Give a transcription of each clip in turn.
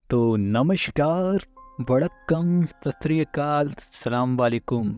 तो नमस्कार, वड़क्कम, सत श्री अकाल, सलाम वालेकुम।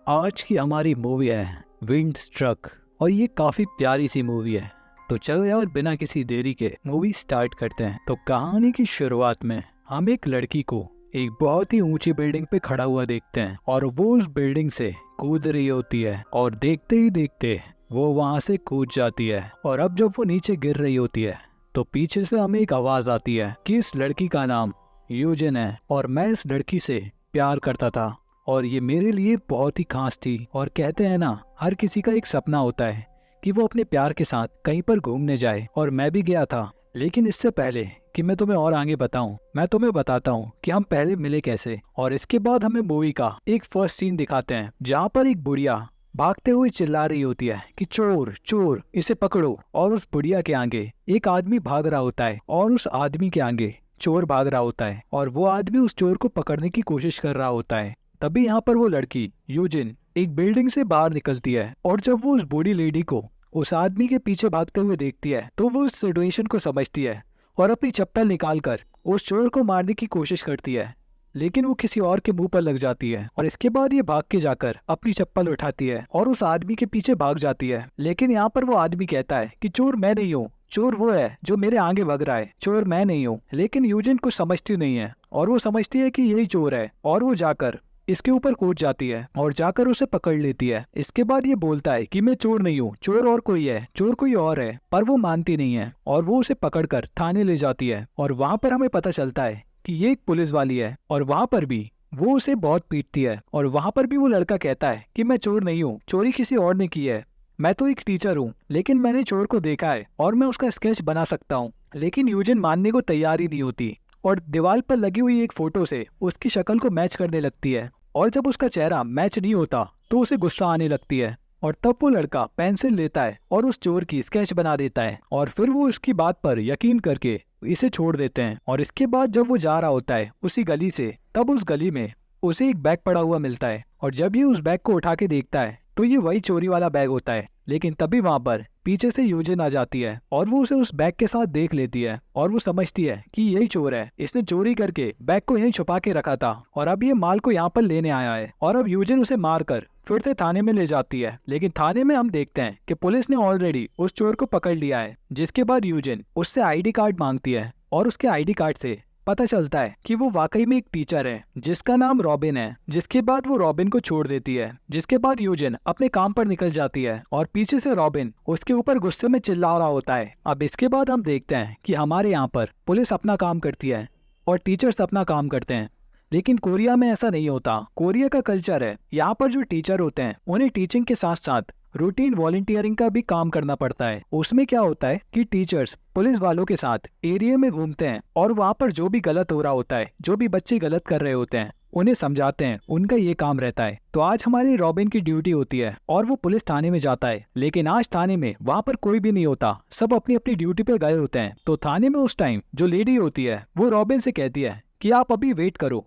आज की हमारी मूवी है विंड स्ट्रक और ये काफ़ी प्यारी सी मूवी है। तो चलो यार बिना किसी देरी के मूवी स्टार्ट करते हैं। तो कहानी की शुरुआत में हम एक लड़की को एक बहुत ही ऊंची बिल्डिंग पे खड़ा हुआ देखते हैं और वो उस बिल्डिंग से कूद रही होती है और देखते ही देखते वो वहाँ से कूद जाती है। और अब जब वो नीचे गिर रही होती है तो पीछे से हमें एक आवाज आती है कि इस लड़की का नाम यूजिन है और मैं इस लड़की से प्यार करता था और ये मेरे लिए बहुत ही खास थी। और कहते हैं ना, हर किसी का एक सपना होता है कि वो अपने प्यार के साथ कहीं पर घूमने जाए, और मैं भी गया था। लेकिन इससे पहले कि मैं तुम्हें और आगे बताऊं, मैं तुम्हें बताता हूं कि हम पहले मिले कैसे। और इसके बाद हमें मूवी का एक फर्स्ट सीन दिखाते हैं जहाँ पर एक बुढ़िया भागते हुए चिल्ला रही होती है कि चोर चोर, इसे पकड़ो। और उस बुढ़िया के आगे एक आदमी भाग रहा होता है और उस आदमी के आगे चोर भाग रहा होता है और वो आदमी उस चोर को पकड़ने की कोशिश कर रहा होता है। तभी यहाँ पर वो लड़की यूजिन एक बिल्डिंग से बाहर निकलती है और जब वो उस बूढ़ी लेडी को उस आदमी के पीछे भागते हुए देखती है तो वो उस सिचुएशन को समझती है और अपनी चप्पल निकाल कर उस चोर को मारने की कोशिश करती है, लेकिन वो किसी और के मुंह पर लग जाती है। और इसके बाद ये भाग के जाकर अपनी चप्पल उठाती है और उस आदमी के पीछे भाग जाती है। लेकिन यहाँ पर वो आदमी कहता है कि चोर मैं नहीं हूँ, चोर वो है जो मेरे आगे भाग रहा है, चोर मैं नहीं हूँ। लेकिन यूजिन कुछ समझती नहीं है और वो समझती है कि यही चोर है और वो जाकर इसके ऊपर कूद जाती है और जाकर उसे पकड़ लेती है। इसके बाद ये बोलता है कि मैं चोर नहीं हूँ, चोर और कोई है, चोर कोई और है। पर वो मानती नहीं है और वो उसे पकड़कर थाने ले जाती है। और वहाँ पर हमें पता चलता है कि ये एक पुलिस वाली है और वहाँ पर भी वो उसे बहुत पीटती है। और वहाँ पर भी वो लड़का कहता है कि मैं चोर नहीं हूँ, चोरी किसी और ने की है, मैं तो एक टीचर हूँ, लेकिन मैंने चोर को देखा है और मैं उसका स्केच बना सकता हूँ। लेकिन यूजिन मानने को तैयार ही नहीं होती और दीवार पर लगी हुई एक फोटो से उसकी शक्ल को मैच करने लगती है। और जब उसका चेहरा मैच नहीं होता तो उसे गुस्सा आने लगती है। और तब वो लड़का पेंसिल लेता है और उस चोर की स्केच बना देता है और फिर वो उसकी बात पर यकीन करके इसे छोड़ देते हैं। और इसके बाद जब वो जा रहा होता है उसी गली से, तब उस गली में उसे एक बैग पड़ा हुआ मिलता है और जब ये उस बैग को उठा के देखता है तो ये वही चोरी वाला बैग होता है। लेकिन तभी वहाँ पर पीछे से यूजिन आ जाती है और वो उसे उस बैग के साथ देख लेती है और वो समझती है कि यही चोर है, इसने चोरी करके बैग को यहीं छुपा के रखा था और अब ये माल को यहाँ पर लेने आया है। और अब यूजिन उसे मारकर फिर से थाने में ले जाती है। लेकिन थाने में हम देखते हैं कि पुलिस ने ऑलरेडी उस चोर को पकड़ लिया है। जिसके बाद यूजिन उससे आईडी कार्ड मांगती है और उसके आईडी कार्ड से पता चलता है कि वो वाकई में एक टीचर है जिसका नाम रॉबिन है। जिसके बाद वो रॉबिन को छोड़ देती है। जिसके बाद यूजिन अपने काम पर निकल जाती है और पीछे से रॉबिन उसके ऊपर गुस्से में चिल्ला रहा होता है। अब इसके बाद हम देखते हैं कि हमारे यहाँ पर पुलिस अपना काम करती है और टीचर्स अपना काम करते हैं। लेकिन कोरिया में ऐसा नहीं होता। कोरिया का कल्चर है, यहाँ पर जो टीचर होते हैं उन्हें टीचिंग के साथ साथ रूटीन वॉलंटियरिंग का भी काम करना पड़ता है। उसमें क्या होता है कि टीचर्स पुलिस वालों के साथ एरिया में घूमते हैं और वहाँ पर जो भी गलत हो रहा होता है, जो भी बच्चे गलत कर रहे होते हैं, उन्हें समझाते हैं। उनका ये काम रहता है। तो आज हमारी रॉबिन की ड्यूटी होती है और वो पुलिस थाने में जाता है। लेकिन आज थाने में वहाँ पर कोई भी नहीं होता, सब अपनी अपनी ड्यूटी पे गए होते हैं। तो थाने में उस टाइम जो लेडी होती है वो रॉबिन से कहती है कि आप अभी वेट करो,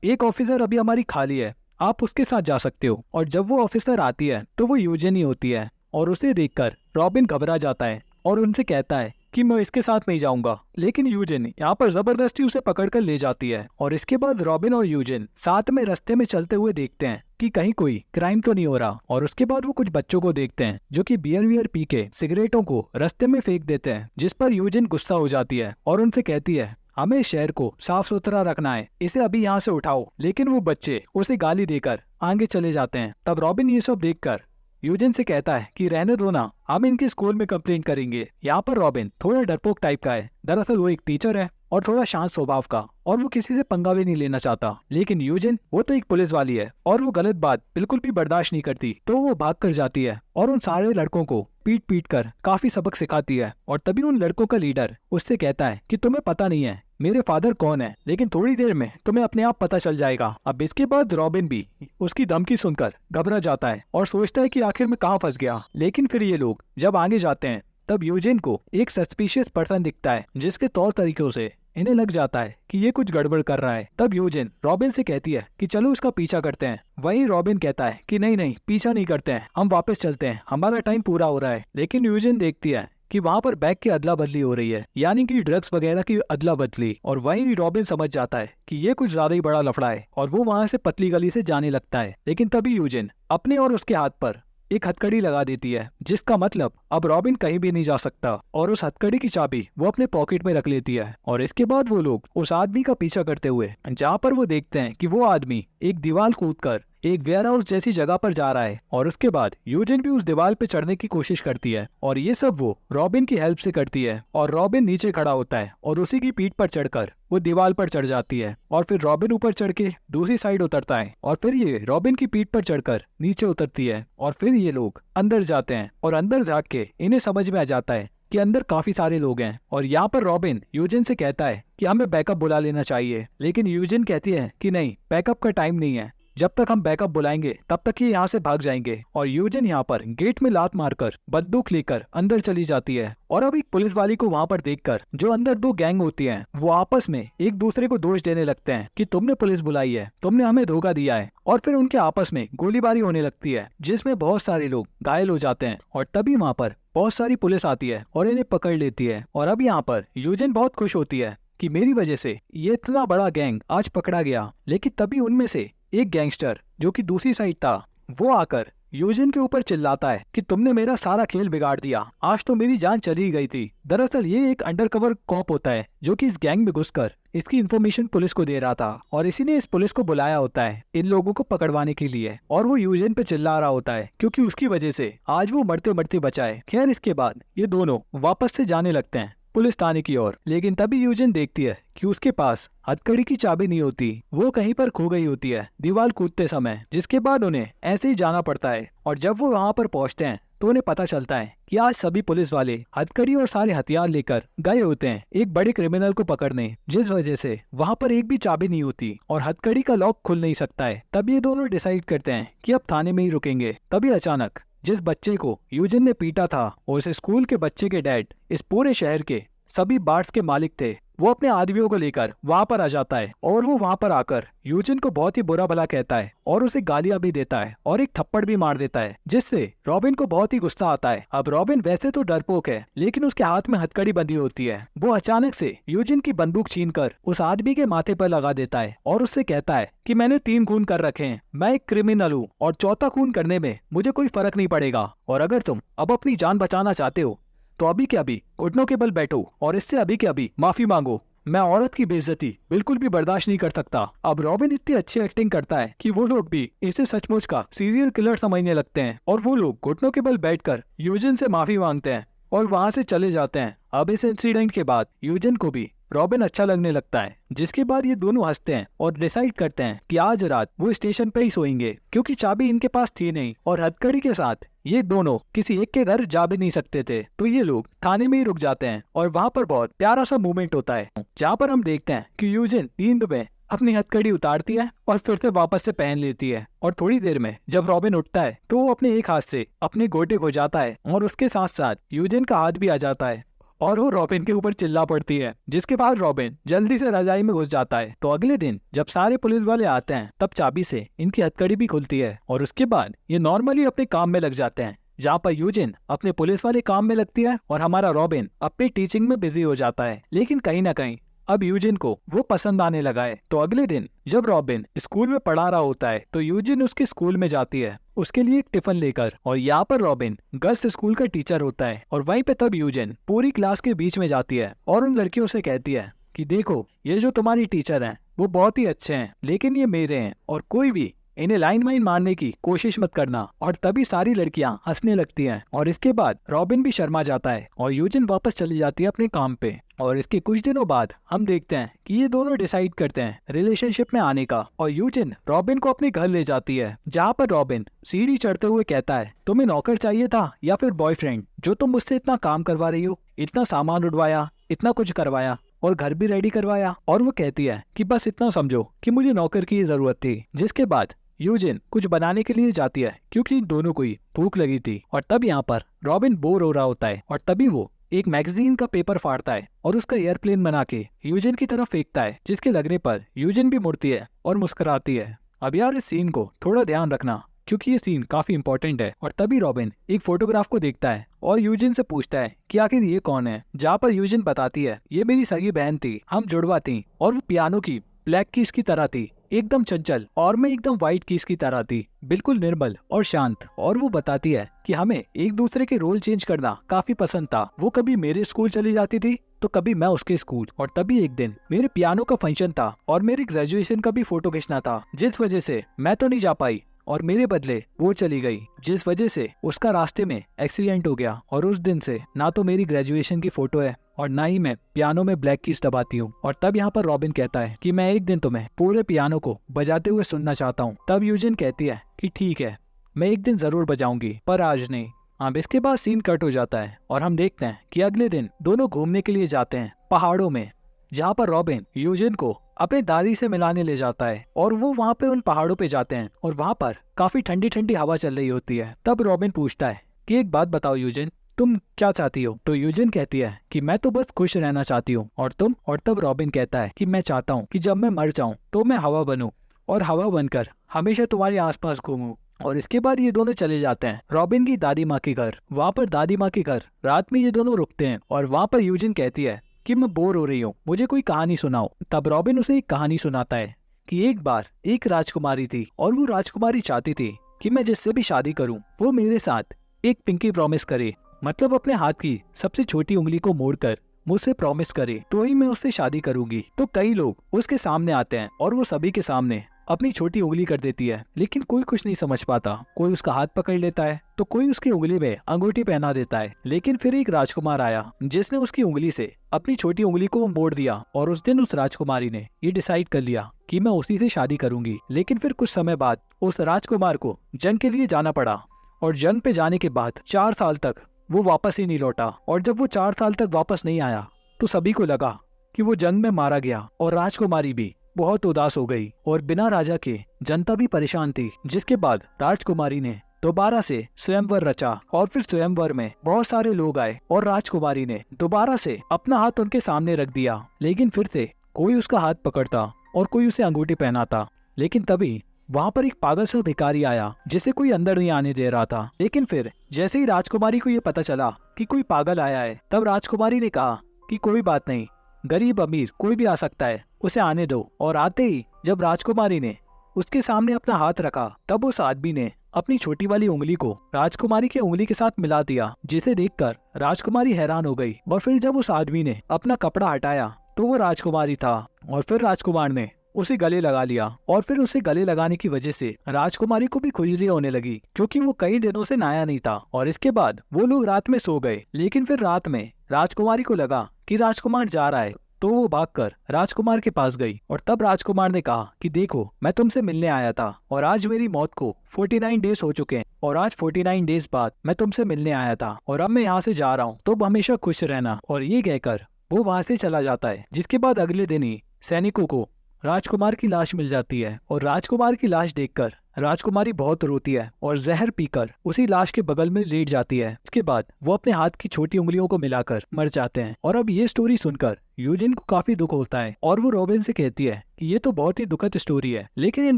एक ऑफिसर अभी हमारी खाली है, आप उसके साथ जा सकते हो। और जब वो ऑफिसर आती है तो वो यूजिन ही होती है और उसे देखकर रॉबिन घबरा जाता है और उनसे कहता है कि मैं इसके साथ नहीं जाऊंगा। लेकिन यूजिन यहाँ पर जबरदस्ती उसे पकड़कर ले जाती है। और इसके बाद रॉबिन और यूजिन साथ में रास्ते में चलते हुए देखते हैं कि कहीं कोई क्राइम तो नहीं हो रहा। और उसके बाद वो कुछ बच्चों को देखते हैं जो कि बियर पी के सिगरेटों को रास्ते में फेंक देते हैं। जिस पर यूजिन गुस्सा हो जाती है और उनसे कहती है हमें शहर को साफ सुथरा रखना है, इसे अभी यहाँ से उठाओ। लेकिन वो बच्चे उसे गाली देकर आगे चले जाते हैं। तब रॉबिन ये सब देखकर यूजिन से कहता है कि रहने दो ना, हम इनके स्कूल में कंप्लेंट करेंगे। यहाँ पर रॉबिन थोड़ा डरपोक टाइप का है, दरअसल वो एक टीचर है और थोड़ा शांत स्वभाव का और वो किसी से पंगा भी नहीं लेना चाहता। लेकिन यूजिन वो तो एक पुलिस वाली है और वो गलत बात बिल्कुल भी बर्दाश्त नहीं करती। तो वो भाग कर जाती है और उन सारे लड़कों को पीट पीट कर काफी सबक सिखाती है। और तभी उन लड़कों का लीडर उससे कहता है कि तुम्हें पता नहीं है मेरे फादर कौन है, लेकिन थोड़ी देर में तुम्हें अपने आप पता चल जाएगा। अब इसके बाद रॉबिन भी उसकी धमकी सुनकर घबरा जाता है और सोचता है कि आखिर में कहाँ फंस गया। लेकिन फिर ये लोग जब आगे जाते हैं तब यूजिन को एक सस्पिशियस पर्सन दिखता है जिसके तौर तरीकों से इन्हें लग जाता है कि ये कुछ गड़बड़ कर रहा है। तब यूजिन रॉबिन से कहती है कि चलो उसका पीछा करते हैं। वहीं रॉबिन कहता है कि नहीं नहीं, पीछा नहीं करते हैं, हम वापस चलते हैं, हमारा टाइम पूरा हो रहा है। लेकिन यूजिन देखती है कि वहाँ पर बैग की अदला बदली हो रही है, यानी कि ड्रग्स वगैरह की अदला बदली। और वहीं रॉबिन समझ जाता है कि ये कुछ ज्यादा ही बड़ा लफड़ा है और वो वहाँ से पतली गली से जाने लगता है। लेकिन तभी यूजिन अपने और उसके हाथ पर एक हथकड़ी लगा देती है, जिसका मतलब अब रॉबिन कहीं भी नहीं जा सकता। और उस हथकड़ी की चाबी वो अपने पॉकेट में रख लेती है। और इसके बाद वो लोग उस आदमी का पीछा करते हुए जहाँ पर वो देखते हैं कि वो आदमी एक दीवार कूदकर एक वेयर हाउस जैसी जगह पर जा रहा है। और उसके बाद यूजिन भी उस दीवार पे चढ़ने की कोशिश करती है और ये सब वो रॉबिन की हेल्प से करती है। और रॉबिन नीचे खड़ा होता है और उसी की पीठ पर चढ़कर वो दीवार पर चढ़ जाती है। और फिर रॉबिन ऊपर चढ़ के दूसरी साइड उतरता है और फिर ये रॉबिन की पीठ पर चढ़कर नीचे उतरती है। और फिर ये लोग अंदर जाते हैं और अंदर जाके इन्हें समझ में आ जाता है कि अंदर काफी सारे लोग हैं। और यहाँ पर रॉबिन यूजिन से कहता है कि हमें बैकअप बुला लेना चाहिए, लेकिन यूजिन कहती है कि नहीं, बैकअप का टाइम नहीं है, जब तक हम बैकअप बुलाएंगे तब तक ये यहाँ से भाग जाएंगे। और यूजिन यहाँ पर गेट में लात मारकर बंदूक लेकर अंदर चली जाती है। और अब एक पुलिस वाली को वहाँ पर देखकर जो अंदर दो गैंग होती हैं वो आपस में एक दूसरे को दोष देने लगते हैं कि तुमने पुलिस बुलाई है, तुमने हमें धोखा दिया है। और फिर उनके आपस में गोलीबारी होने लगती है, जिसमें बहुत सारे लोग घायल हो जाते हैं। और तभी वहाँ पर बहुत सारी पुलिस आती है और इन्हें पकड़ लेती है। और अब यहाँ पर यूजिन बहुत खुश होती है कि मेरी वजह से ये इतना बड़ा गैंग आज पकड़ा गया। लेकिन तभी उनमें से एक गैंगस्टर जो कि दूसरी साइड था वो आकर यूजिन के ऊपर चिल्लाता है कि तुमने मेरा सारा खेल बिगाड़ दिया, आज तो मेरी जान चली गई थी। दरअसल ये एक अंडरकवर कॉप होता है जो कि इस गैंग में घुसकर इसकी इन्फॉर्मेशन पुलिस को दे रहा था और इसी ने इस पुलिस को बुलाया होता है इन लोगों को पकड़वाने के लिए। और वो यूजिन पे चिल्ला रहा होता है क्योंकि उसकी वजह से आज वो मरते मरते बचा है। खैर इसके बाद ये दोनों वापस से जाने लगते हैं पुलिस थाने की ओर। लेकिन तभी यूजिन देखती है कि उसके पास हथकड़ी की चाबी नहीं होती, वो कहीं पर खो गई होती है दीवार कूदते समय, जिसके बाद उन्हें ऐसे ही जाना पड़ता है। और जब वो वहाँ पर पहुँचते हैं तो उन्हें पता चलता है कि आज सभी पुलिस वाले हथकड़ी और सारे हथियार लेकर गए होते हैं एक बड़े क्रिमिनल को पकड़ने, जिस वजह से वहाँ पर एक भी चाबी नहीं होती और हथकड़ी का लॉक खुल नहीं सकता है। तब ये दोनों डिसाइड करते हैं कि अब थाने में ही रुकेंगे। तभी अचानक जिस बच्चे को यूजिन ने पीटा था और उस स्कूल के बच्चे के डैड इस पूरे शहर के सभी बार्स के मालिक थे, वो अपने आदमियों को लेकर वहाँ पर आ जाता है। और वो वहाँ पर आकर यूजिन को बहुत ही बुरा भला कहता है और उसे गालियां भी देता है और एक थप्पड़ भी मार देता है, जिससे रॉबिन को बहुत ही गुस्सा आता है। अब रॉबिन वैसे तो डरपोक है, लेकिन उसके हाथ में हथकड़ी बंधी होती है। वो अचानक से यूजिन की बंदूक छीनकर उस आदमी के माथे पर लगा देता है और उससे कहता है कि मैंने 3 खून कर रखे हैं, मैं एक क्रिमिनल हूँ और चौथा खून करने में मुझे कोई फर्क नहीं पड़ेगा। और अगर तुम अब अपनी जान बचाना चाहते हो तो अभी के अभी घुटनों के बल बैठो और इससे अभी के अभी माफी मांगो। मैं औरत की बेइज्जती बिल्कुल भी बर्दाश्त नहीं कर सकता। अब रॉबिन इतनी अच्छी एक्टिंग करता है कि वो लोग भी इसे सचमुच का सीरियल किलर समझने लगते हैं और वो लोग घुटनों के बल बैठकर यूजिन से माफी मांगते हैं और वहाँ से चले जाते हैं। अब इस इंसिडेंट के बाद यूजिन को भी रॉबिन अच्छा लगने लगता है, जिसके बाद ये दोनों हंसते हैं और डिसाइड करते हैं कि आज रात वो स्टेशन पे ही सोएंगे, क्योंकि चाबी इनके पास थी नहीं और हथकड़ी के साथ ये दोनों किसी एक के घर जा भी नहीं सकते थे। तो ये लोग थाने में ही रुक जाते हैं और वहाँ पर बहुत प्यारा सा मूवमेंट होता है, जहाँ पर हम देखते हैं कि यूजिन नींद में अपनी हथकड़ी उतारती है और फिर से वापस से पहन लेती है। और थोड़ी देर में जब रॉबिन उठता है तो वो अपने एक हाथ से अपने गोटे को जाता है और उसके साथ साथ यूजिन का हाथ भी आ जाता है और वो रॉबिन के ऊपर चिल्ला पड़ती है, जिसके बाद रॉबिन जल्दी से रजाई में घुस जाता है। तो अगले दिन जब सारे पुलिस वाले आते हैं तब चाबी से इनकी हथकड़ी भी खुलती है और उसके बाद ये नॉर्मली अपने काम में लग जाते हैं, जहाँ पर यूजिन अपने पुलिस वाले काम में लगती है और हमारा रॉबिन अपनी टीचिंग में बिजी हो जाता है। लेकिन कहीं ना कहीं अब यूजिन को वो पसंद आने लगा है। तो अगले दिन जब रॉबिन स्कूल में पढ़ा रहा होता है तो यूजिन उसके स्कूल में जाती है उसके लिए एक टिफिन लेकर। और यहाँ पर रॉबिन गर्ल्स स्कूल का टीचर होता है और वहीं पे तब यूजिन पूरी क्लास के बीच में जाती है और उन लड़कियों से कहती है कि देखो, ये जो तुम्हारी टीचर हैं वो बहुत ही अच्छे हैं, लेकिन ये मेरे हैं और कोई भी इन्हें लाइन वाइन मारने की कोशिश मत करना। और तभी सारी लड़कियां हंसने लगती हैं और इसके बाद रॉबिन भी शर्मा जाता है और यूजिन वापस चली जाती है अपने काम पे। और इसके कुछ दिनों बाद हम देखते हैं कि ये दोनों डिसाइड करते हैं रिलेशनशिप में आने का और यूजिन रॉबिन को अपने घर ले जाती है, जहाँ पर रॉबिन सीढ़ी चढ़ते हुए कहता है, तुम्हें नौकर चाहिए था या फिर बॉयफ्रेंड, जो तुम मुझसे इतना काम करवा रही हो, इतना सामान उठवाया, इतना कुछ करवाया और घर भी रेडी करवाया। और वो कहती है कि बस इतना समझो कि मुझे नौकर की जरूरत थी। जिसके बाद यूजिन कुछ बनाने के लिए जाती है क्योंकि इन दोनों को ही भूख लगी थी। और तब यहाँ पर रॉबिन बोर हो रहा होता है और तभी वो एक मैगजीन का पेपर फाड़ता है और उसका एयरप्लेन बना के यूजिन की तरफ फेंकता है, जिसके लगने पर यूजिन भी मुड़ती है और मुस्कुराती है। अब यार इस सीन को थोड़ा ध्यान रखना क्योंकि ये सीन काफी इंपॉर्टेंट है। और तभी रॉबिन एक फोटोग्राफ को देखता है और यूजिन से पूछता है कि आखिर ये कौन है, जहाँ पर यूजिन बताती है ये मेरी सगी बहन थी, हम जुड़वा थी और वो पियानो की ब्लैक कीज की तरह थी, एकदम चंचल, और मैं एकदम व्हाइट कीज की तरह थी, बिल्कुल निर्मल और शांत। और वो बताती है कि हमें एक दूसरे के रोल चेंज करना काफी पसंद था। वो कभी मेरे स्कूल चली जाती थी तो कभी मैं उसके स्कूल। और तभी एक दिन मेरे पियानो का फंक्शन था और मेरे ग्रेजुएशन का भी फोटो खींचना था, जिस वजह से मैं तो नहीं जा पाई और मेरे बदले वो चली गई, जिस वजह से उसका रास्ते में एक्सीडेंट हो गया। और उस दिन से ना तो मेरी ग्रेजुएशन की फोटो है और ना ही मैं पियानो में ब्लैक कीज दबाती हूँ। और तब यहाँ पर रॉबिन कहता है कि मैं एक दिन तुम्हें पूरे पियानो को बजाते हुए सुनना चाहता हूँ। तब यूजिन कहती है कि ठीक है, मैं एक दिन जरूर बजाऊंगी, पर आज नहीं। अब इसके बाद सीन कट हो जाता है और हम देखते हैं कि अगले दिन दोनों घूमने के लिए जाते हैं पहाड़ों में, जहाँ पर रॉबिन यूजिन को अपने दादी से मिलाने ले जाता है। और वो वहाँ पे उन पहाड़ों पे जाते हैं और वहाँ पर काफी ठंडी ठंडी हवा चल रही होती है। तब रॉबिन पूछता है कि एक बात बताओ यूजिन, तुम क्या चाहती हो? तो यूजिन कहती है कि मैं तो बस खुश रहना चाहती हूँ, और तुम? और तब रॉबिन कहता है कि मैं चाहता हूँ कि जब मैं मर जाऊँ तो मैं हवा बनूं और हवा बनकर हमेशा तुम्हारे आसपास घूमूं। और इसके बाद ये दोनों चले जाते हैं रॉबिन की दादी माँ के घर। वहाँ पर दादी माँ के घर रात में ये दोनों रुकते हैं और वहाँ पर यूजिन कहती है कि मैं बोर हो रही हूँ, मुझे कोई कहानी सुनाओ। तब रॉबिन उसे एक कहानी सुनाता है कि एक बार एक राजकुमारी थी और वो राजकुमारी चाहती थी कि मैं जिससे भी शादी करूं वो मेरे साथ एक पिंकी प्रॉमिस करे, मतलब अपने हाथ की सबसे छोटी उंगली को मोड़कर मुझसे प्रॉमिस करे तो ही मैं उससे शादी करूंगी। तो कई लोग उसके सामने आते हैं और वो सभी के सामने अपनी छोटी उंगली कर देती है, लेकिन कोई कुछ नहीं समझ पाता। कोई उसका हाथ पकड़ लेता है तो कोई उसकी उंगली में अंगूठी पहना देता है। लेकिन फिर एक राजकुमार आया जिसने उसकी उंगली से अपनी छोटी उंगली को मोड़ दिया। और उस दिन उस राजकुमारी ने ये डिसाइड कर लिया कि मैं उसी से शादी करूंगी। लेकिन फिर कुछ समय बाद उस राजकुमार को जंग के लिए जाना पड़ा और जंग पे जाने के बाद 4 साल तक वो वापस ही नहीं लौटा। और जब वो 4 साल तक वापस नहीं आया तो सभी को लगा कि वो जंग में मारा गया और राजकुमारी भी बहुत उदास हो गई और बिना राजा के जनता भी परेशान थी। जिसके बाद राजकुमारी ने दोबारा से स्वयंवर रचा और फिर स्वयंवर में बहुत सारे लोग आए और राजकुमारी ने दोबारा से अपना हाथ उनके सामने रख दिया। लेकिन फिर से कोई उसका हाथ पकड़ता और कोई उसे अंगूठी पहनाता। लेकिन तभी वहाँ पर एक पागल सा भिखारी आया जिसे कोई अंदर नहीं आने दे रहा था। लेकिन फिर जैसे ही राजकुमारी को ये पता चला कि कोई पागल आया है, तब राजकुमारी ने कहा कि कोई बात नहीं, गरीब अमीर कोई भी आ सकता है, उसे आने दो। और आते ही जब राजकुमारी ने उसके सामने अपना हाथ रखा तब उस आदमी ने अपनी छोटी वाली उंगली को राजकुमारी की उंगली के साथ मिला दिया, जिसे देखकर राजकुमारी हैरान हो गई। और फिर जब उस आदमी ने अपना कपड़ा हटाया तो वो राजकुमारी था। और फिर राजकुमार ने उसे गले लगा लिया और फिर उसे गले लगाने की वजह से राजकुमारी को भी खुजली होने लगी, क्योंकि वो कई दिनों से नहाया नहीं था। और इसके बाद वो लोग रात में सो गए। लेकिन फिर रात में राजकुमारी को लगा कि राजकुमार जा रहा है, तो वो भागकर राजकुमार के पास गई। और तब राजकुमार ने कहा कि देखो, मैं तुमसे मिलने आया था और आज मेरी मौत को 49 डेज हो चुके हैं और आज 49 डेज बाद मैं तुमसे मिलने आया था और अब मैं यहाँ से जा रहा हूँ, तो हमेशा खुश रहना। और ये कहकर वो वहाँ से चला जाता है। जिसके बाद अगले दिन ही सैनिकों को राजकुमार की लाश मिल जाती है और राजकुमार की लाश देखकर राजकुमारी बहुत रोती है और जहर पीकर उसी लाश के बगल में लेट जाती है। इसके बाद वो अपने हाथ की छोटी उंगलियों को मिलाकर मर जाते हैं। और अब ये स्टोरी सुनकर यूजिन को काफी दुख होता है और वो रॉबिन से कहती है कि ये तो बहुत ही दुखद स्टोरी है, लेकिन इन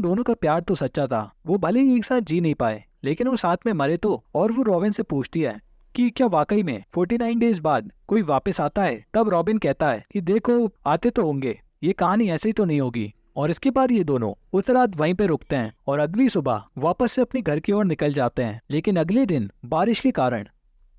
दोनों का प्यार तो सच्चा था। वो भले ही एक साथ जी नहीं पाए, लेकिन वो साथ में मरे तो। और वो रॉबिन से पूछती है कि क्या वाकई में 49 डेज बाद कोई वापस आता है? तब रॉबिन कहता है कि देखो, आते तो होंगे, ये कहानी ऐसे ही तो नहीं होगी। और इसके बाद ये दोनों उस रात वहीं पे रुकते हैं और अगली सुबह वापस से अपने घर की ओर निकल जाते हैं। लेकिन अगले दिन बारिश के कारण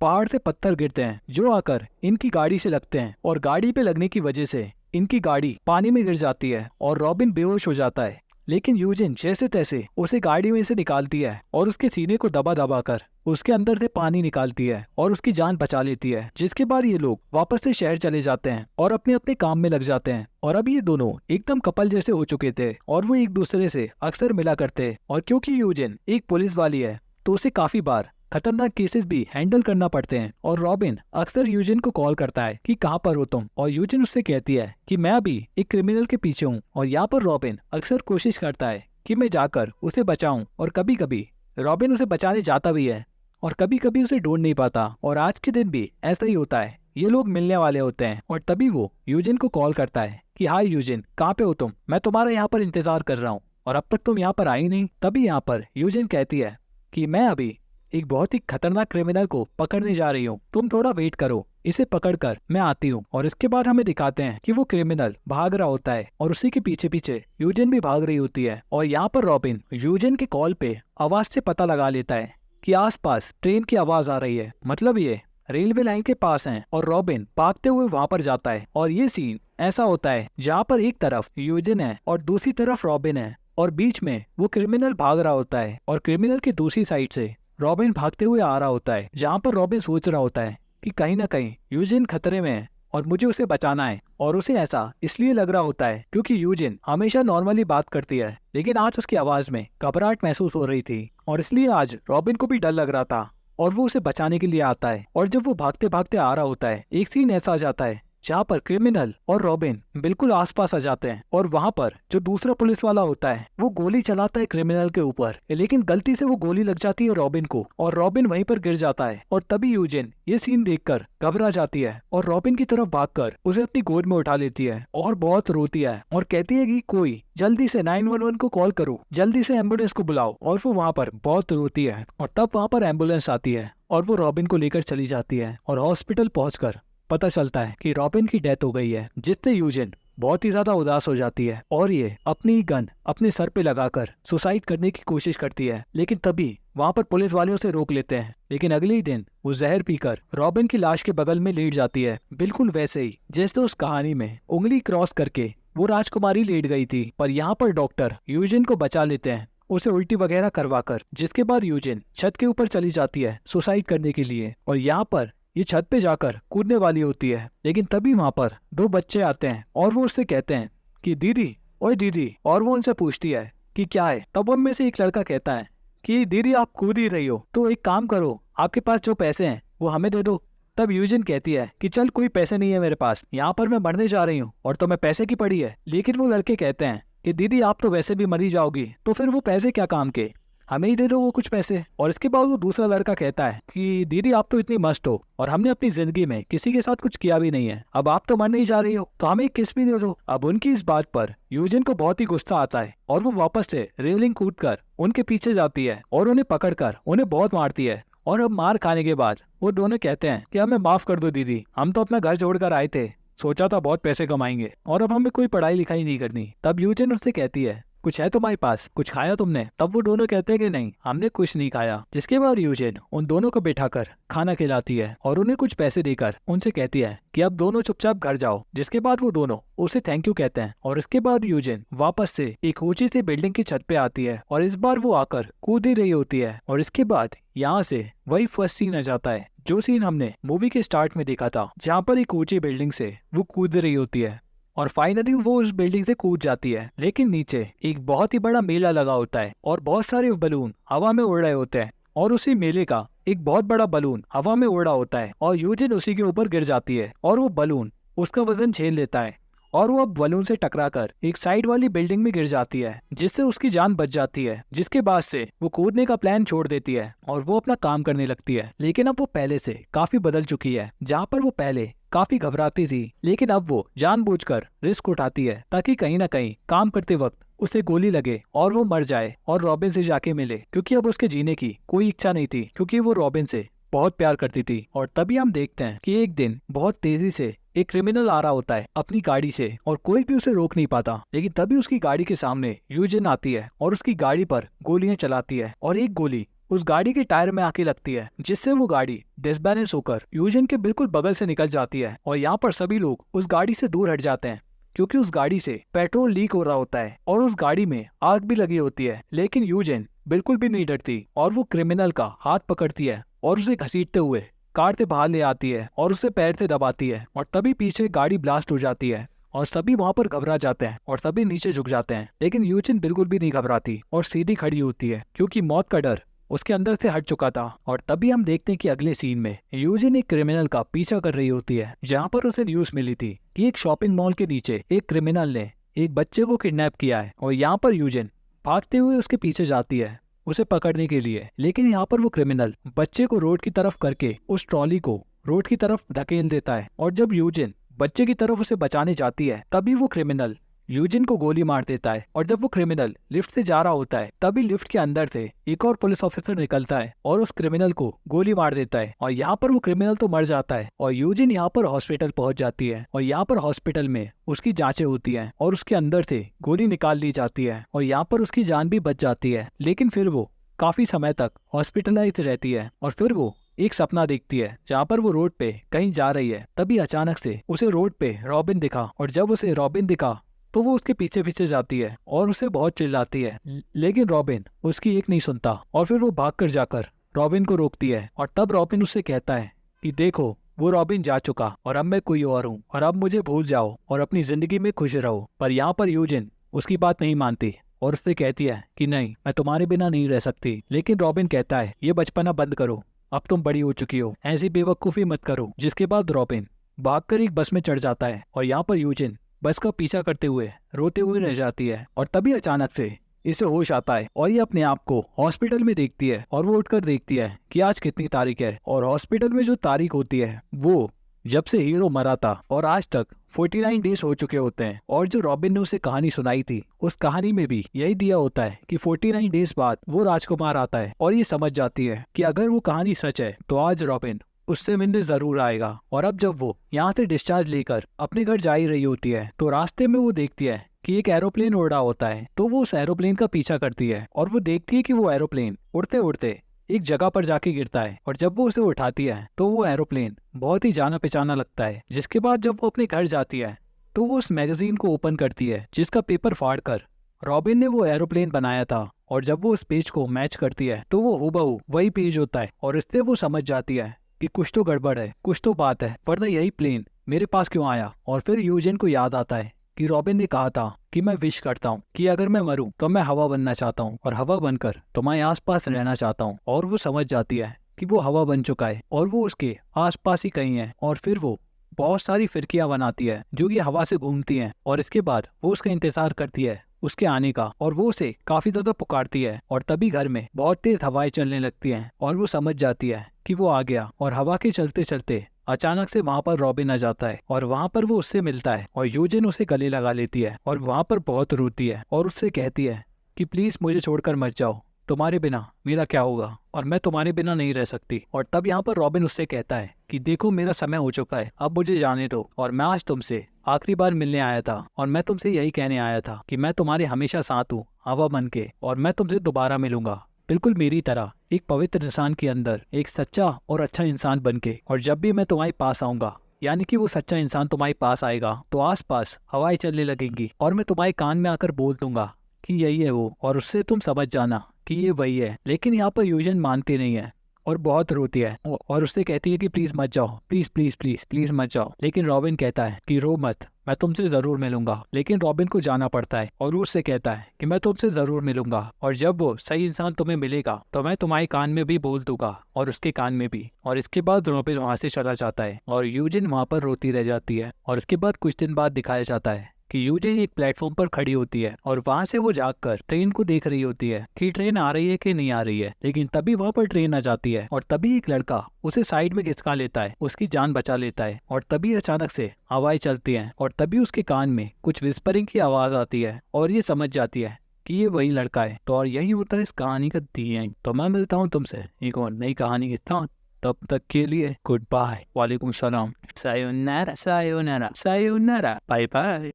पहाड़ से पत्थर गिरते हैं जो आकर इनकी गाड़ी से लगते हैं और गाड़ी पे लगने की वजह से इनकी गाड़ी पानी में गिर जाती है और रॉबिन बेहोश हो जाता है। लेकिन यूजिन जैसे तैसे उसे गाड़ी में से निकालती है और उसके सीने को दबा दबा कर उसके अंदर से पानी निकालती है और उसकी जान बचा लेती है। जिसके बाद ये लोग वापस से शहर चले जाते हैं और अपने अपने काम में लग जाते हैं। और अब ये दोनों एकदम कपल जैसे हो चुके थे और वो एक दूसरे से अक्सर मिला करते। और क्योंकि यूजिन एक पुलिस वाली है तो उसे काफी बार खतरनाक केसेस भी हैंडल करना पड़ते हैं। और रॉबिन अक्सर यूजिन को कॉल करता है कि कहाँ पर हो तुम, और यूजिन उससे कहती है कि मैं अभी एक क्रिमिनल के पीछे हूँ। और यहाँ पर रॉबिन अक्सर कोशिश करता है कि मैं जाकर उसे बचाऊं, और कभी कभी रॉबिन उसे बचाने जाता भी है और कभी कभी उसे ढूंढ नहीं पाता। और आज के दिन भी ऐसा ही होता है, ये लोग मिलने वाले होते हैं और तभी वो यूजिन को कॉल करता है कि हाय यूजिन, कहाँ पे हो तुम? मैं तुम्हारा यहाँ पर इंतजार कर रहा हूँ और अब तक तुम यहाँ पर आई नहीं। तभी यहाँ पर यूजिन कहती है कि मैं अभी एक बहुत ही खतरनाक क्रिमिनल को पकड़ने जा रही हूँ, तुम थोड़ा वेट करो, इसे पकड़कर मैं आती हूँ। और इसके बाद हमें दिखाते हैं कि वो क्रिमिनल भाग रहा होता है और उसी के पीछे पीछे यूजिन भी भाग रही होती है। और यहाँ पर रॉबिन यूजिन के कॉल पे आवाज से पता लगा लेता है कि आसपास ट्रेन की आवाज आ रही है, मतलब ये रेलवे लाइन के पास है। और रॉबिन भागते हुए वहां पर जाता है और ये सीन ऐसा होता है जहाँ पर एक तरफ यूजिन है और दूसरी तरफ रॉबिन है और बीच में वो क्रिमिनल भाग रहा होता है और क्रिमिनल की दूसरी साइड से रॉबिन भागते हुए आ रहा होता है, जहाँ पर रॉबिन सोच रहा होता है कि कहीं ना कहीं यूजिन खतरे में है और मुझे उसे बचाना है। और उसे ऐसा इसलिए लग रहा होता है क्योंकि यूजिन हमेशा नॉर्मली बात करती है, लेकिन आज उसकी आवाज में घबराहट महसूस हो रही थी और इसलिए आज रॉबिन को भी डर लग रहा था और वो उसे बचाने के लिए आता है। और जब वो भागते भागते आ रहा होता है, एक सीन ऐसा आ जाता है जहाँ पर क्रिमिनल और रॉबिन बिल्कुल आसपास आ जाते हैं और वहाँ पर जो दूसरा पुलिस वाला होता है वो गोली चलाता है क्रिमिनल के ऊपर, लेकिन गलती से वो गोली लग जाती है रॉबिन को और रॉबिन वहीं पर गिर जाता है। और तभी यूजिन ये सीन देखकर घबरा जाती है और रॉबिन की तरफ भागकर उसे अपनी गोद में उठा लेती है और बहुत रोती है और कहती है कि कोई जल्दी से 911 को कॉल करो, जल्दी से एम्बुलेंस को बुलाओ। और वो वहाँ पर बहुत रोती है और तब वहाँ पर एम्बुलेंस आती है और वो रॉबिन को लेकर चली जाती है और हॉस्पिटल पहुंचकर पता चलता है कि रॉबिन की डेथ हो गई है, जिससे यूजिन बहुत ही ज्यादा उदास हो जाती है और ये अपनी गन अपने सर पे लगाकर सुसाइड करने की कोशिश करती है। लेकिन तभी वहाँ पर पुलिस वाले उसे रोक लेते हैं। लेकिन अगले ही दिन वो जहर पीकर रॉबिन की लाश के बगल में लेट जाती है, बिल्कुल वैसे ही जैसे उस कहानी में उंगली क्रॉस करके वो राजकुमारी लेट गई थी। पर यहाँ पर डॉक्टर यूजिन को बचा लेते हैं उसे उल्टी वगैरह करवाकर, जिसके बाद यूजिन छत के ऊपर चली जाती है सुसाइड करने के लिए। और यहाँ पर ये छत पे जाकर कूदने वाली होती है, लेकिन तभी वहाँ पर दो बच्चे आते हैं और वो उससे कहते हैं कि दीदी, ओए दीदी। और वो उनसे पूछती है कि क्या है। तब उनमें से एक लड़का कहता है कि दीदी आप कूद ही रही हो तो एक काम करो, आपके पास जो पैसे हैं वो हमें दे दो। तब यूजिन कहती है कि चल कोई पैसे नहीं है मेरे पास, यहाँ पर मैं मरने जा रही हूँ और तुम्हें पैसे की पड़ी है। लेकिन वो लड़के कहते हैं कि दीदी आप तो वैसे भी मरी जाओगी, तो फिर वो पैसे क्या काम के, हमें ही दे दो वो कुछ पैसे। और इसके बाद वो दूसरा लड़का कहता है कि दीदी आप तो इतनी मस्त हो और हमने अपनी जिंदगी में किसी के साथ कुछ किया भी नहीं है, अब आप तो मरने ही जा रही हो तो हमें एक किस भी दे दो। अब उनकी इस बात पर यूजिन को बहुत ही गुस्सा आता है और वो वापस से रेलिंग कूदकर उनके पीछे जाती है और उन्हें पकड़कर उन्हें बहुत मारती है। और अब मार खाने के बाद वो दोनों कहते हैं कि हमें माफ कर दो दीदी, हम तो अपना घर छोड़कर आए थे, सोचा था बहुत पैसे कमाएंगे और अब हमें कोई पढ़ाई लिखाई नहीं करनी। तब यूजिन उससे कहती है कुछ है तुम्हारे पास, कुछ खाया तुमने। तब वो दोनों कहते हैं कि नहीं हमने कुछ नहीं खाया। जिसके बाद यूजिन उन दोनों को बैठाकर खाना खिलाती है और उन्हें कुछ पैसे देकर उनसे कहती है कि अब दोनों चुपचाप घर जाओ। जिसके बाद वो दोनों उसे थैंक यू कहते हैं और इसके बाद यूजिन वापस से एक ऊंची सी बिल्डिंग की छत पे आती है और इस बार वो आकर कूद ही रही होती है। और इसके बाद यहाँ से वही फर्स्ट सीन आ जाता है जो सीन हमने मूवी के स्टार्ट में देखा था, जहाँ पर एक ऊंची बिल्डिंग से वो कूद रही होती है और फाइनली वो उस बिल्डिंग से कूद जाती है। लेकिन नीचे एक बहुत ही बड़ा मेला लगा होता है और बहुत सारे बलून हवा में उड़ रहे होते हैं और उसी मेले का एक बहुत बड़ा बलून हवा में उड़ रहा होता है और यूजिन उसी के ऊपर गिर जाती है और वो बलून उसका वजन झेल लेता है और वो अब बलून से टकराकर एक साइड वाली बिल्डिंग में गिर जाती है, जिससे उसकी जान बच जाती है। जिसके बाद से वो कूदने का प्लान छोड़ देती है और वो अपना काम करने लगती है। लेकिन अब वो पहले से काफी बदल चुकी है। जहाँ पर वो पहले काफी घबराती थी, लेकिन अब वो जानबूझकर रिस्क उठाती है ताकि कहीं ना कहीं काम करते वक्त उसे गोली लगे और वो मर जाए और रॉबिन से जाके मिले, क्योंकि अब उसके जीने की कोई इच्छा नहीं थी, क्योंकि वो रॉबिन से बहुत प्यार करती थी। और तभी हम देखते हैं कि एक दिन बहुत तेजी से एक क्रिमिनल आ रहा होता है अपनी गाड़ी से और कोई भी उसे रोक नहीं पाता। लेकिन तभी उसकी गाड़ी के सामने यूजिन आती है और उसकी गाड़ी पर गोलियां चलाती है और एक गोली उस गाड़ी के टायर में आके लगती है, जिससे वो गाड़ी डिसबैलेंस होकर यूजिन के बिल्कुल बगल से निकल जाती है। और यहाँ पर सभी लोग उस गाड़ी से दूर हट जाते हैं क्योंकि उस गाड़ी से पेट्रोल लीक हो रहा होता है और उस गाड़ी में आग भी लगी होती है। लेकिन यूजिन बिल्कुल भी नहीं डरती और वो क्रिमिनल का हाथ पकड़ती है और उसे घसीटते हुए कार से बाहर ले आती है और उसे पैर से दबाती है। और तभी पीछे गाड़ी ब्लास्ट हो जाती है और सभी वहाँ पर घबरा जाते हैं और सभी नीचे झुक जाते हैं। लेकिन यूजिन बिल्कुल भी नहीं घबराती और सीधी खड़ी होती है क्योंकि मौत का डर उसके अंदर से हट चुका था। और तभी हम देखते हैं कि अगले सीन में यूजिन एक क्रिमिनल का पीछा कर रही होती है, जहाँ पर उसे न्यूज मिली थी कि एक शॉपिंग मॉल के नीचे एक क्रिमिनल ने एक बच्चे को किडनैप किया है। और यहाँ पर यूजिन भागते हुए उसके पीछे जाती है उसे पकड़ने के लिए। लेकिन यहाँ पर वो क्रिमिनल बच्चे को रोड की तरफ करके उस ट्रॉली को रोड की तरफ धकेल देता है और जब यूजिन बच्चे की तरफ उसे बचाने जाती है तभी वो क्रिमिनल यूजिन को गोली मार देता है। और जब वो क्रिमिनल लिफ्ट से जा रहा होता है तभी लिफ्ट के अंदर से एक और पुलिस ऑफिसर निकलता है और उस क्रिमिनल को गोली मार देता है। और यहाँ पर वो क्रिमिनल तो मर जाता है और यूजिन यहाँ पर हॉस्पिटल पहुंच जाती है। और यहाँ पर हॉस्पिटल में उसकी जांचें होती हैं और उसके अंदर से गोली निकाल ली जाती है और यहाँ पर उसकी जान भी बच जाती है। लेकिन फिर वो काफी समय तक हॉस्पिटलाइज रहती है और फिर वो एक सपना देखती है जहाँ पर वो रोड पे कहीं जा रही है। तभी अचानक से उसे रोड पे रॉबिन दिखा और जब उसे रॉबिन दिखा तो वो उसके पीछे पीछे जाती है और उसे बहुत चिल्लाती है। लेकिन रॉबिन उसकी एक नहीं सुनता और फिर वो भागकर जाकर रॉबिन को रोकती है। और तब रॉबिन उससे कहता है कि देखो वो रॉबिन जा चुका और अब मैं कोई और हूँ और अब मुझे भूल जाओ और अपनी जिंदगी में खुश रहो। पर यहाँ पर यूजिन उसकी बात नहीं मानती और उससे कहती है कि नहीं, मैं तुम्हारे बिना नहीं रह सकती। लेकिन रॉबिन कहता है ये बचपना बंद करो, अब तुम बड़ी हो चुकी हो, ऐसी बेवकूफ़ी मत करो। जिसके बाद रॉबिन भागकर एक बस में चढ़ जाता है और यहाँ पर यूजिन बस का पीछा करते हुए रोते हुए रह जाती है। और तभी अचानक से इसे होश आता है और ये अपने आप को हॉस्पिटल में देखती है और वो उठकर देखती है कि आज कितनी तारीख है। और हॉस्पिटल में जो तारीख होती है वो जब से हीरो मरा था और आज तक 49 डेज हो चुके होते हैं। और जो रॉबिन ने उसे कहानी सुनाई थी उस कहानी में भी यही दिया होता है कि 49 डेज बाद वो राजकुमार आता है और ये समझ जाती है कि अगर वो कहानी सच है तो आज रॉबिन उससे मिलने जरूर आएगा। और अब जब वो यहाँ से डिस्चार्ज लेकर अपने घर जा ही रही होती है तो रास्ते में वो देखती है कि एक एरोप्लेन उड़ रहा होता है। तो वो उस एरोप्लेन का पीछा करती है और वो देखती है कि वो एरोप्लेन उड़ते उड़ते एक जगह पर जाके गिरता है। और जब वो उसे उठाती है तो वो एरोप्लेन बहुत ही जाना पहचाना लगता है। जिसके बाद जब वो अपने घर जाती है तो वो उस मैगजीन को ओपन करती है जिसका पेपर फाड़कर रॉबिन ने वो एरोप्लेन बनाया था। और जब वो उस पेज को मैच करती है तो वो हूबहू वही पेज होता है। और इससे वो समझ जाती है कि कुछ तो गड़बड़ है, कुछ तो बात है, वरना यही प्लेन मेरे पास क्यों आया। और फिर यूजिन को याद आता है कि रॉबिन ने कहा था कि मैं विश करता हूँ कि अगर मैं मरूं तो मैं हवा बनना चाहता हूँ और हवा बनकर तुम्हारे आसपास रहना चाहता हूँ। और वो समझ जाती है कि वो हवा बन चुका है और वो उसके आसपास ही कहीं है। और फिर वो बहुत सारी फिरकियां बनाती है जो कि हवा से घूमती हैं। और इसके बाद वो उसका इंतजार करती है उसके आने का और वो उसे काफी ज्यादा पुकारती है। और तभी घर में बहुत तेज हवाएं चलने लगती हैं और वो समझ जाती है कि वो आ गया। और हवा के चलते चलते अचानक से वहाँ पर रॉबिन आ जाता है और वहाँ पर वो उससे मिलता है और यूजिन उसे गले लगा लेती है और वहाँ पर बहुत रोती है और उससे कहती है कि प्लीज मुझे छोड़कर मत जाओ, तुम्हारे बिना मेरा क्या होगा और मैं तुम्हारे बिना नहीं रह सकती। और तब यहाँ पर रॉबिन उससे कहता है कि देखो मेरा समय हो चुका है, अब मुझे जाने दो और मैं आज तुमसे आखिरी बार मिलने आया था और मैं तुमसे यही कहने आया था कि मैं तुम्हारे हमेशा साथ हूँ हवा बन के और मैं तुमसे दोबारा मिलूंगा बिल्कुल मेरी तरह एक पवित्र इंसान के अंदर एक सच्चा और अच्छा इंसान बन के। और जब भी मैं तुम्हारे पास आऊंगा यानी कि वो सच्चा इंसान तुम्हारे पास आएगा तो आसपास हवाएं चलने लगेंगी और मैं तुम्हारे कान में आकर बोल दूंगा कि यही है वो और उससे तुम समझ जाना कि ये वही है। लेकिन यहाँ पर यूजिन मानती नहीं है और बहुत रोती है और उससे कहती है कि प्लीज मत जाओ, प्लीज प्लीज प्लीज प्लीज मत जाओ। लेकिन रॉबिन कहता है कि रो मत, मैं तुमसे जरूर मिलूंगा। लेकिन रॉबिन को जाना पड़ता है और वो उससे कहता है कि मैं तुमसे जरूर मिलूंगा और जब वो सही इंसान तुम्हें मिलेगा तो मैं तुम्हारे कान में भी बोल दूंगा और उसके कान में भी। और इसके बाद रॉबिन वहां से चला जाता है और यूजिन वहां पर रोती रह जाती है। और इसके बाद कुछ दिन बाद दिखाया जाता है कि यूजिन एक प्लेटफॉर्म पर खड़ी होती है और वहां से वो जाकर ट्रेन को देख रही होती है कि ट्रेन आ रही है कि नहीं आ रही है। लेकिन तभी वहां पर ट्रेन आ जाती है और तभी एक लड़का उसे साइड में खिसका लेता है, उसकी जान बचा लेता है। और तभी अचानक से हवाएं चलती हैं और तभी उसके कान में कुछ विस्परिंग की आवाज आती है और ये समझ जाती है कि ये वही लड़का है। तो और यही होता है इस कहानी का दी एंड। तो मैं मिलता हूँ तुमसे एक और नई कहानी के साथ, तब तक के लिए गुड बाय, वालेकुम सलाम, सायोनारा सायोनारा सायोनारा, बाय बाय।